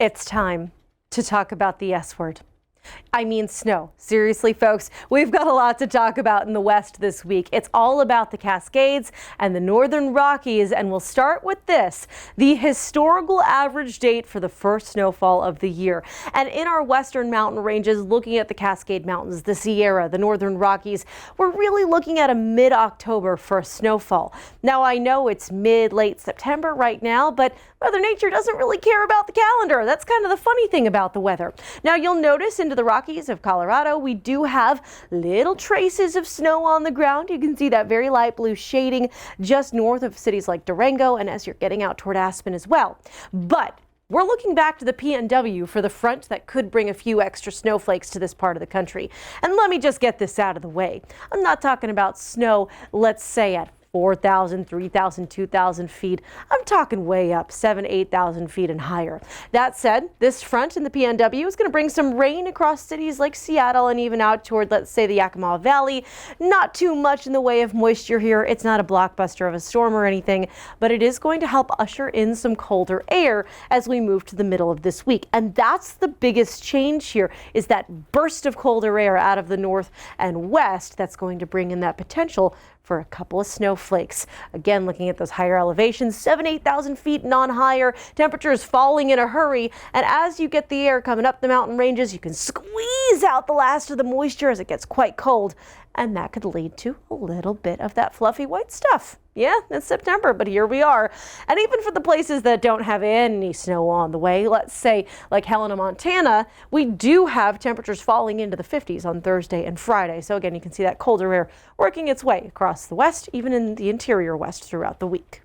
It's time to talk about the S word. I mean snow. Seriously, folks, we've got a lot to talk about in the West this week. It's all about the Cascades and the Northern Rockies, and we'll start with this, the historical average date for the first snowfall of the year. And in our western mountain ranges, looking at the Cascade Mountains, the Sierra, the Northern Rockies, we're really looking at a mid-October first snowfall. Now, I know it's late September right now, but Mother Nature doesn't really care about the calendar. That's kind of the funny thing about the weather. Now, you'll notice into the Rockies of Colorado, we do have little traces of snow on the ground. You can see that very light blue shading just north of cities like Durango and as you're getting out toward Aspen as well. But we're looking back to the PNW for the front that could bring a few extra snowflakes to this part of the country. And let me just get this out of the way. I'm not talking about snow, let's say at 4,000, 3,000, 2,000 feet. I'm talking way up, 7,000, 8,000 feet and higher. That said, this front in the PNW is going to bring some rain across cities like Seattle and even out toward, let's say, the Yakima Valley. Not too much in the way of moisture here. It's not a blockbuster of a storm or anything, but it is going to help usher in some colder air as we move to the middle of this week. And that's the biggest change here, is that burst of colder air out of the north and west that's going to bring in that potential for a couple of snowflakes. Again, looking at those higher elevations, 7,000, 8,000 feet and on higher, temperatures falling in a hurry. And as you get the air coming up the mountain ranges, you can squeeze out the last of the moisture as it gets quite cold. And that could lead to a little bit of that fluffy white stuff. Yeah, it's September, but here we are. And even for the places that don't have any snow on the way, let's say like Helena, Montana, we do have temperatures falling into the 50s on Thursday and Friday. So again, you can see that colder air working its way across the west, even in the interior west throughout the week.